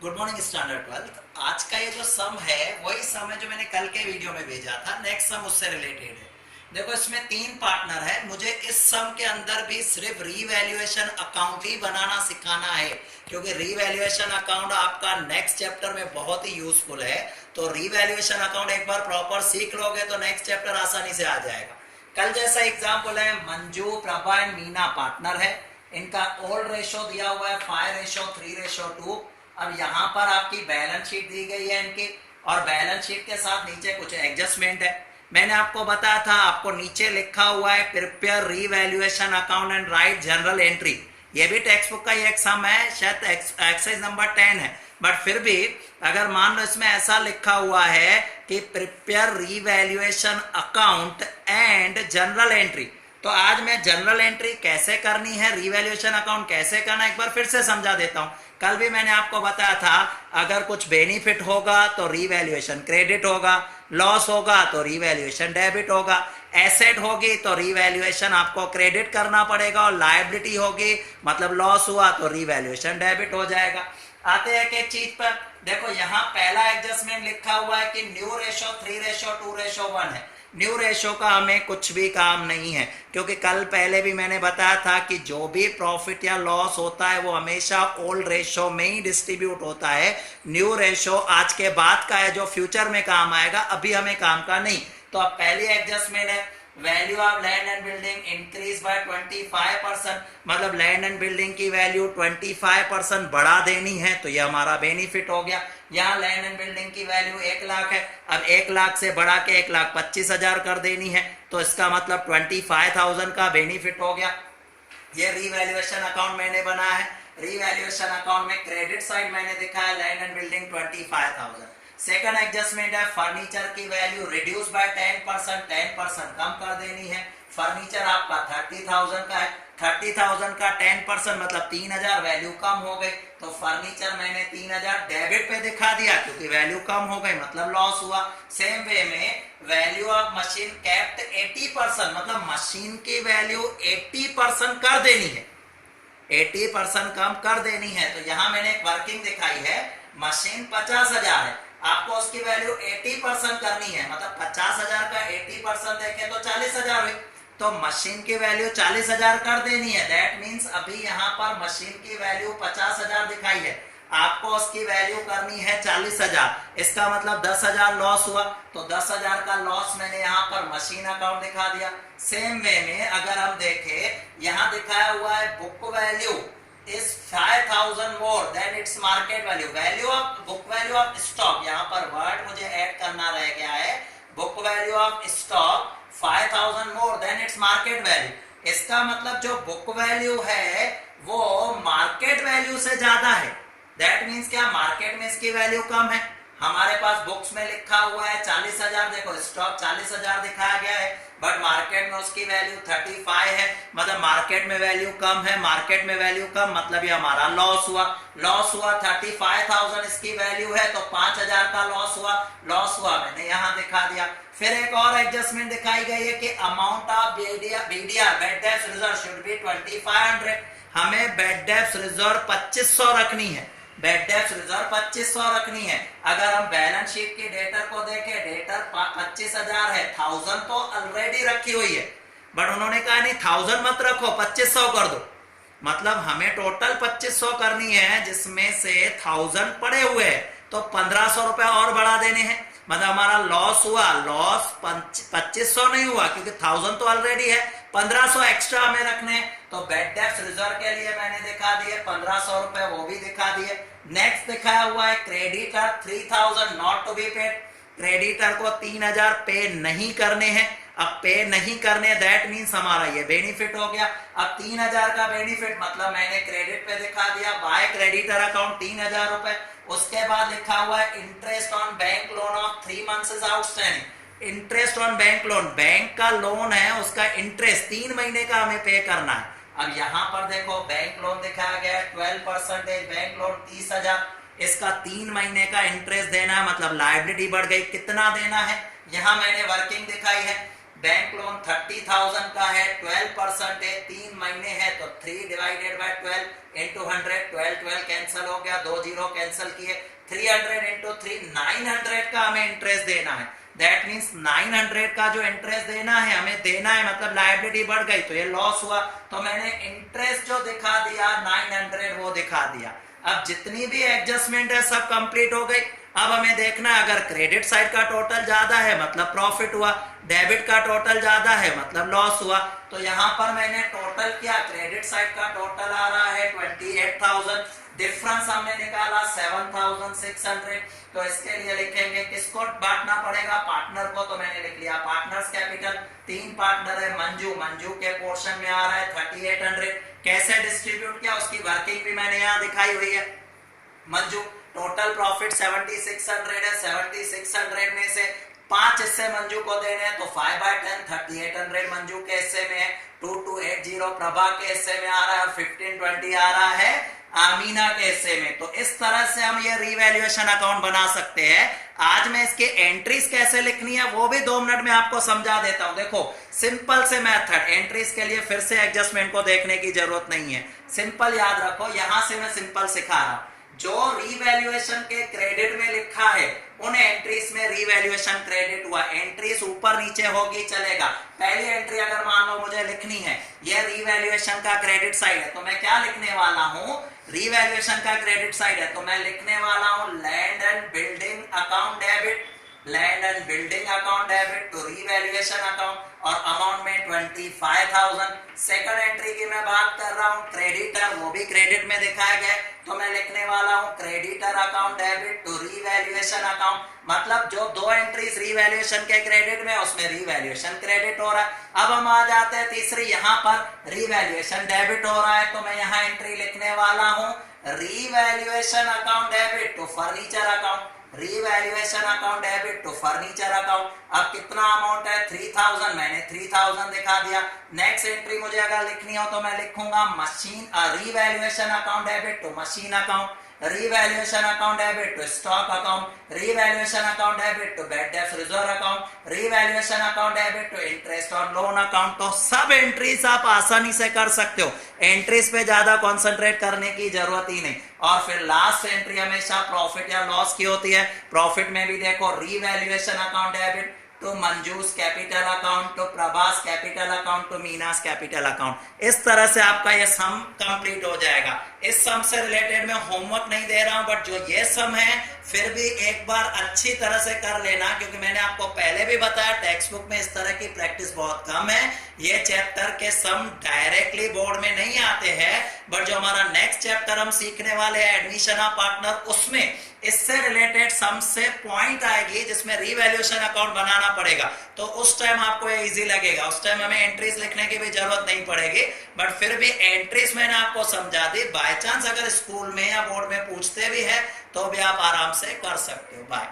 Good morning standard 12। आज का ये जो सम है वही सम है जो मैंने कल के वीडियो में भेजा था। नेक्स्ट सम उससे रिलेटेड है। देखो इसमें 3 पार्टनर है। मुझे इस सम के अंदर भी सिर्फ रीवैल्यूएशन अकाउंट ही बनाना सिखाना है, क्योंकि रीवैल्यूएशन अकाउंट आपका नेक्स्ट चैप्टर में बहुत ही यूजफुल है। तो रीवैल्यूएशन अकाउंट एक बार प्रॉपर सीख लोगे तो नेक्स्ट चैप्टर आसानी से आ जाएगा। कल जैसा एग्जाम्पल है, मंजू, प्रभा एंड मीना पार्टनर है। इनका ओल्ड रेशो दिया हुआ है 5:3:2। अब यहाँ पर आपकी बैलेंस शीट दी गई है इनकी, और बैलेंस शीट के साथ नीचे कुछ एडजस्टमेंट है। मैंने आपको बताया था, आपको नीचे लिखा हुआ है prepare revaluation account and right general entry. ये भी टेक्स्ट बुक का ही एक सम है, शायद एक्सरसाइज नंबर 10 है, बट फिर भी अगर मान लो इसमें ऐसा लिखा हुआ है कि prepare revaluation account and general entry, तो आज मैं जनरल एंट्री कैसे करनी है, रीवैल्यूएशन अकाउंट कैसे करना, एक बार फिर से समझा देता हूं। कल भी मैंने आपको बताया था, अगर कुछ बेनिफिट होगा तो रीवैल्यूएशन क्रेडिट होगा, लॉस होगा तो रीवैल्यूएशन डेबिट होगा, एसेट होगी तो रीवैल्यूएशन आपको क्रेडिट करना पड़ेगा, और लायबिलिटी होगी मतलब लॉस हुआ तो रीवैल्यूएशन डेबिट हो जाएगा। आते हैं एक चीज पर, देखो यहाँ पहला एडजस्टमेंट लिखा हुआ है कि न्यू रेशो 3:2:1 है। न्यू रेशो का हमें कुछ भी काम नहीं है, क्योंकि कल पहले भी मैंने बताया था कि जो भी प्रॉफिट या लॉस होता है वो हमेशा ओल्ड रेशो में ही डिस्ट्रीब्यूट होता है। न्यू रेशो आज के बाद का है जो फ्यूचर में काम आएगा, अभी हमें काम का नहीं। तो अब पहली एडजस्टमेंट है, value of land and building increase by 25%, मतलब लैंड एंड बिल्डिंग की वैल्यू 25% बढ़ा देनी है, तो ये हमारा बेनिफिट हो गया। यहाँ लैंड एंड बिल्डिंग की वैल्यू 1 लाख है, अब 1 लाख से बढ़ा के 1,25,000 कर देनी है, तो इसका मतलब 25,000 का बेनिफिट हो गया। ये रीवैल्यूएशन अकाउंट मैंने बनाया है। रीवैल्यूएशन अकाउंट में क्रेडिट साइड मैंने दिखाया land and building 25,000। Second adjustment है, फर्नीचर की वैल्यू रिड्यूस बाय 10% कम कर देनी है। फर्नीचर आपका 30,000 का है, 30,000 का 10% मतलब 3,000, वैल्यू कम हो गई, तो फर्नीचर मैंने 3,000 डेबिट पे दिखा दिया, क्योंकि वैल्यू कम हो गई मतलब लॉस हुआ। सेम वे में वैल्यू ऑफ मशीन कैप्ट 80%, मतलब मशीन की वैल्यू 80% कर देनी है, 80% कम कर देनी है। तो यहाँ मैंने एक वर्किंग दिखाई है, मशीन 50,000 है, आपको उसकी वैल्यू 80% करनी है, मतलब 50,000 का 80% देखें तो 40,000 हुई, तो मशीन की वैल्यू 40,000 कर देनी है। दैट मींस अभी यहाँ पर मशीन की वैल्यू 50,000 दिखाई है, आपको उसकी वैल्यू करनी है 40,000। इसका मतलब 10,000 लॉस हुआ, तो 10,000 का लॉस मैंने यहाँ पर मशीन अकाउंट दिखा दिया। सेम वे में अगर हम देखें, यहाँ दिखाया हुआ है book value is 5,000 more than its market value, value of book value of stock, यहाँ पर वर्ड मुझे ऐड करना रह गया है, book value of stock 5,000 more than its market value। इसका मतलब जो बुक वैल्यू है वो मार्केट वैल्यू से ज्यादा है। दैट मीन्स क्या, मार्केट में इसकी वैल्यू कम है, हमारे पास बुक्स में लिखा हुआ है 40,000, देखो स्टॉक 40,000 दिखाया गया है, बट मार्केट में उसकी वैल्यू 35 है, मतलब मार्केट में वैल्यू कम है। मार्केट में वैल्यू कम मतलब ये हमारा लॉस हुआ। लॉस हुआ 35,000 इसकी वैल्यू है, तो 5,000 का लॉस हुआ। लॉस हुआ मैंने यहाँ दिखा दिया। फिर एक और एडजस्टमेंट दिखाई गई है कि अमाउंट ऑफ बीडीआर बेड डेब्ट रिजर्व शुड बी 2500, हमें बेड डेब्ट रिजर्व 2500 रखनी है, बेड डेब्ट रिजर्व 2500 रखनी है। अगर हम बैलेंस शीट की डेटर को देखें, डेटर 25,000 है, 1000 तो ऑलरेडी रखी हुई है, बट उन्होंने कहा नहीं 1000 मत रखो, 2500 कर दो, मतलब हमें टोटल 2500 करनी है, जिसमें से 1000 पड़े हुए हैं, तो 1500 रुपए और बढ़ा देने हैं, मतलब हमारा लॉस हुआ। लॉस 2500 नहीं हुआ, क्योंकि 1000 तो ऑलरेडी है, 1500 एक्स्ट्रा हमें रखने। तो बेड डेब्ट रिजर्व के लिए मैंने दिखा दिए 1500 रुपए, वो भी दिखा दिए। नेक्स्ट दिखाया हुआ है creditor 3,000 not to be paid, creditor को 3,000 पे नहीं करने हैं। अब पे नहीं करने, दैट मीन्स हमारा ये बेनिफिट हो गया। अब 3,000 का बेनिफिट मतलब मैंने क्रेडिट पे दिखा दिया, बाय क्रेडिटर अकाउंट 3,000 रुपए। उसके बाद लिखा हुआ है interest on bank loan of 3 months is outstanding. Interest on bank loan, bank का लोन है, उसका इंटरेस्ट 3 महीने का हमें पे करना है। अब यहाँ पर देखो बैंक लोन दिखाया गया है 12% बैंक लोन 30,000, इसका 3 महीने का इंटरेस्ट देना है, मतलब लायबिलिटी बढ़ गई। कितना देना है, यहाँ मैंने वर्किंग दिखाई है, बैंक लोन 30,000 का है, 12% है, 3 महीने है, तो 3 डिवाइडेड बाय 12 इंटू 100, 12 कैंसिल हो गया, 2 जीरो कैंसिल किए, 300 इंटू 3 900 का हमें इंटरेस्ट देना है। दैट मीन्स 900 का जो इंटरेस्ट देना है हमें देना है, मतलब लायबिलिटी बढ़ गई तो ये लॉस हुआ, तो मैंने इंटरेस्ट जो दिखा दिया 900 वो दिखा दिया। अब जितनी भी एडजस्टमेंट है सब कंप्लीट हो गई। अब हमें देखना है अगर क्रेडिट साइड का टोटल ज्यादा है मतलब प्रॉफिट हुआ, डेबिट का टोटल ज्यादा है मतलब लॉस हुआ। तो यहां पर मैंने टोटल किया, क्रेडिट साइड का टोटल आ रहा है 28,000, डिफरेंस हमने निकाला 7,600। तो इसके लिए लिखेंगे किसको बांटना पड़ेगा, पार्टनर को, तो मैंने लिख लिया पार्टनर्स कैपिटल। 3 पार्टनर है, मंजू के पोर्शन में आ रहा है 3800। कैसे डिस्ट्रीब्यूट किया उसकी वर्किंग भी मैंने यहाँ दिखाई हुई है। मंजू टोटल प्रॉफिट 7600 है, 7600 में से 5 हिस्से मंजू को देने हैं, तो 5/10 3800 मंजू के हिस्से में है, 2280 प्रभा के हिस्से में आ रहा है, 1520 आ रहा है आमीना के हिस्से में। तो इस तरह से हम ये रीवैल्यूएशन अकाउंट बना सकते हैं। आज मैं इसके एंट्रीज कैसे लिखनी है वो भी 2 मिनट में आपको समझा देता हूं। देखो सिंपल से मेथड, एंट्रीज के लिए फिर से एडजस्टमेंट को देखने की जरूरत नहीं है, सिंपल याद रखो। यहां से मैं सिंपल सिखा रहा हूं, जो रीवैल्यूएशन के क्रेडिट में लिखा है उन एंट्रीज में रीवैल्यूएशन क्रेडिट हुआ, एंट्रीज ऊपर नीचे होगी चलेगा। पहली एंट्री अगर मान लो मुझे लिखनी है, यह रीवैल्यूएशन का क्रेडिट साइड है, तो मैं क्या लिखने वाला हूं, रीवैल्यूएशन का क्रेडिट साइड है तो मैं लिखने वाला हूं land and building account debit, land and building account debit to revaluation account, और अमाउंट में 25,000। सेकंड एंट्री की मैं बात कर रहा हूं क्रेडिटर, वो भी क्रेडिट में दिखाया गया, तो मैं लिखने वाला हूं creditor account debit to revaluation account, मतलब जो 2 एंट्रीज रीवैल्यूएशन के क्रेडिट में उसमें रीवैल्यूएशन क्रेडिट हो रहा है। अब हम आ जाते हैं तीसरी, यहां पर रीवैल्यूएशन डेबिट हो रहा है, तो मैं यहां एंट्री लिखने वाला हूं revaluation account debit to furniture account, revaluation account debit to furniture account. अब कितना अमाउंट है 3000, मैंने 3000 दिखा दिया। नेक्स्ट एंट्री मुझे अगर लिखनी हो तो मैं लिखूंगा machine revaluation account debit to machine account, revaluation account debit to stock account, revaluation account debit to bad debt reserve account, revaluation account debit to interest on loan account. तो सब entries आप आसानी से कर सकते हो, एंट्रीज पे ज्यादा कंसंट्रेट करने की जरूरत ही नहीं। और फिर लास्ट एंट्री हमेशा प्रॉफिट या लॉस की होती है। प्रॉफिट में भी देखो रीवैल्यूएशन अकाउंट डेबिट टू मंजूस capital account to Prabhas capital account to मीनास कैपिटल अकाउंट। इस तरह से आपका ये सम कंप्लीट हो जाएगा। इस सम से रिलेटेड मैं होमवर्क नहीं दे रहा हूं, बट जो ये सम है फिर भी एक बार अच्छी तरह से कर लेना, क्योंकि मैंने आपको पहले भी बताया टेक्स्ट बुक में इस तरह की प्रैक्टिस बहुत कम है। ये चैप्टर के सम डायरेक्टली बोर्ड में नहीं आते हैं, बट जो हमारा नेक्स्ट चैप्टर हम सीखने वाले हैं एडमिशन ऑफ पार्टनर, उसमें इससे रिलेटेड सम से पॉइंट आएगी जिसमें रीवैल्यूएशन अकाउंट बनाना पड़ेगा। तो उस टाइम आपको ये इजी लगेगा, उस टाइम हमें एंट्रीज लिखने की भी जरूरत नहीं पड़ेगी। बट फिर भी एंट्रीज मैंने आपको समझा दी, बाय चांस अगर स्कूल में या बोर्ड में पूछते भी है तो भी आप आराम से कर सकते हो। बाय।